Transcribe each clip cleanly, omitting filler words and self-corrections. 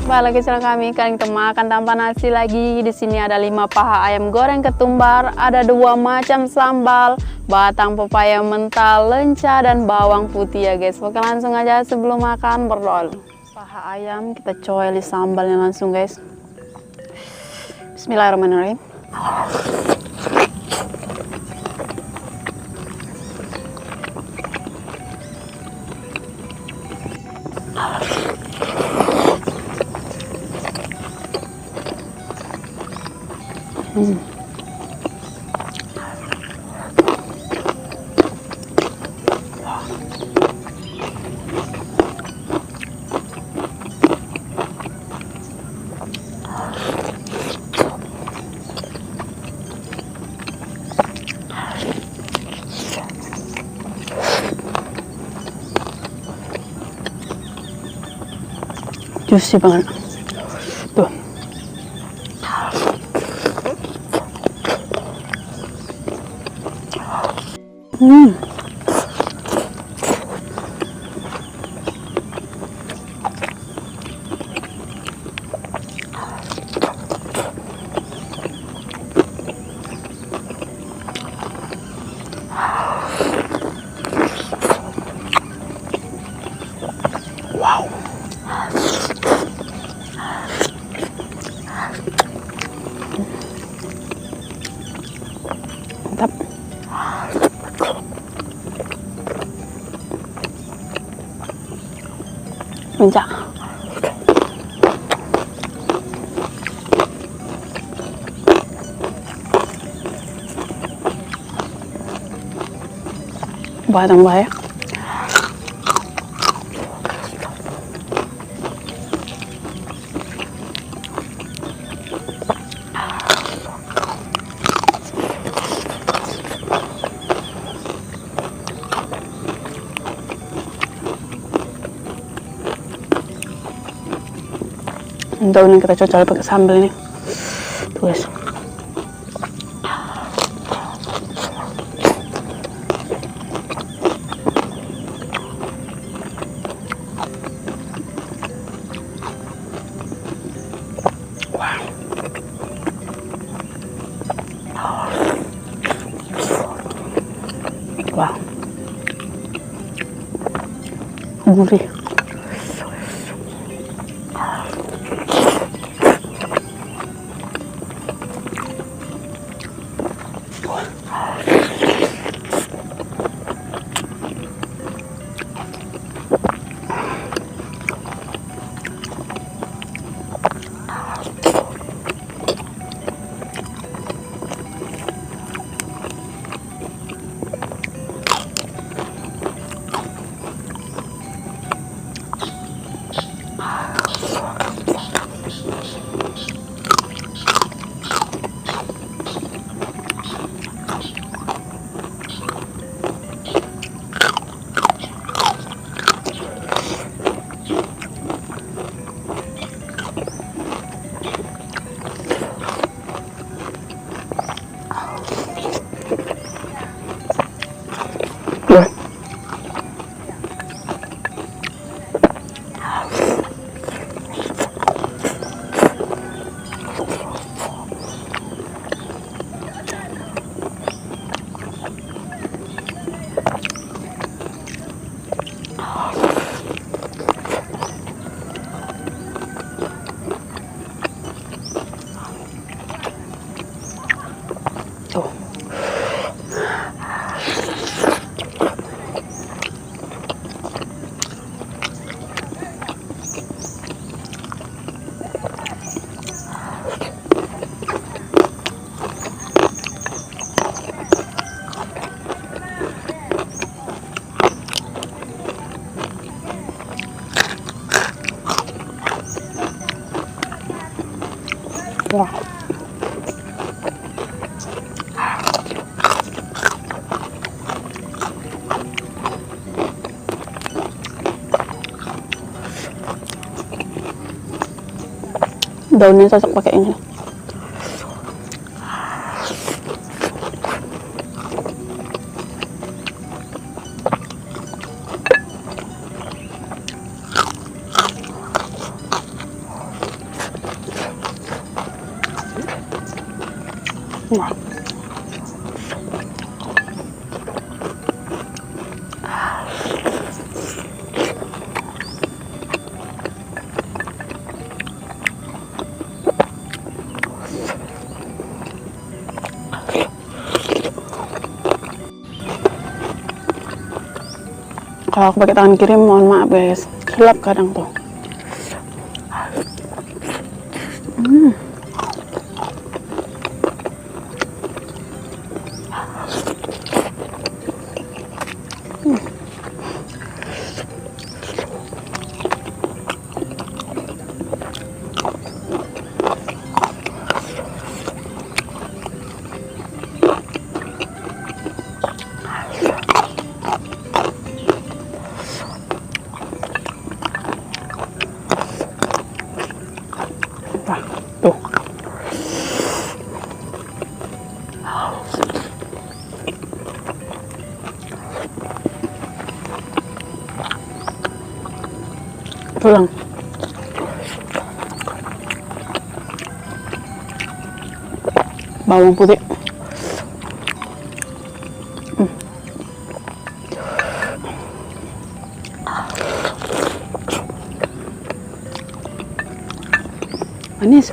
Balik ke channel kami, kalian kita makan tanpa nasi lagi. Di sini ada 5 paha ayam goreng ketumbar, ada 2 macam sambal, batang pepaya mentah, lenca dan bawang putih ya guys. Oke, langsung aja sebelum makan berdoa. Paha ayam kita coel di sambalnya langsung guys. Bismillahirrahmanirrahim. Juicy banget tuh. Wow. Mantap. Mencak. Batang bahaya. Daun yang kita cocol pakai sambal ini tuh guys. Wow, gurih. Wah. Daunnya cocok pakai ini. Wah. Kalau aku pakai tangan kiri, mohon maaf guys, sulap kadang tuh. Wah, tuh. Tulang. Bawang putih. Manis.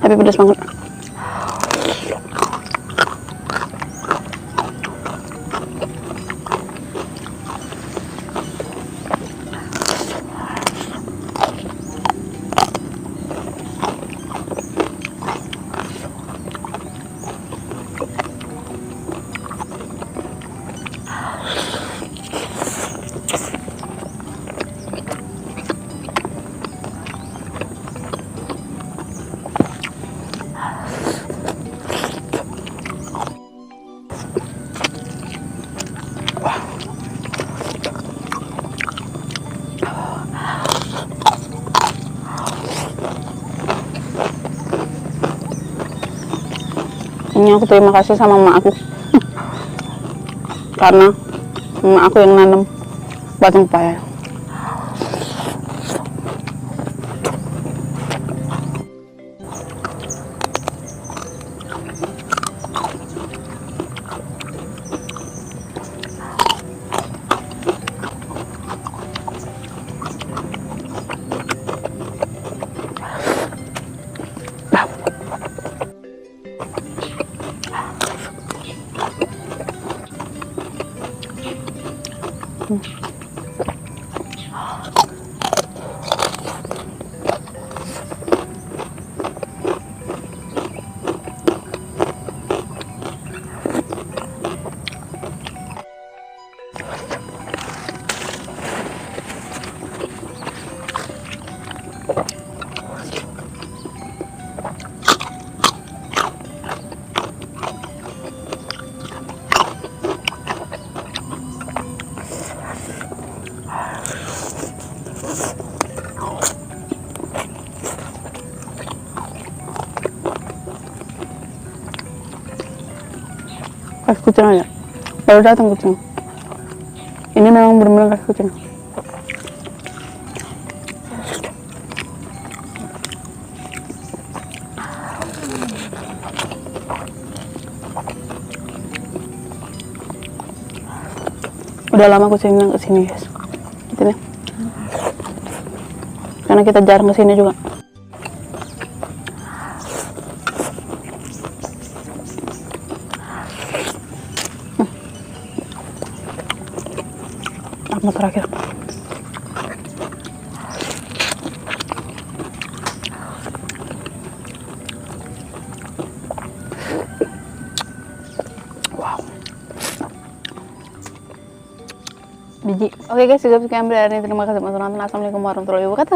Tapi pedas banget. Ini aku terima kasih sama emak aku karena emak aku yang nanam batang pepaya. Kaki kucing aja, baru datang kucing. Ini memang benar-benar kaki kucing. Udah lama kucing yang kesini guys. Gitu nih. karena kita jarang kesini juga. Apa terakhir? Wow. Biji. Oke guys, cukup sekian dari ini. Terima kasih teman-teman. Assalamualaikum warahmatullahi wabarakatuh.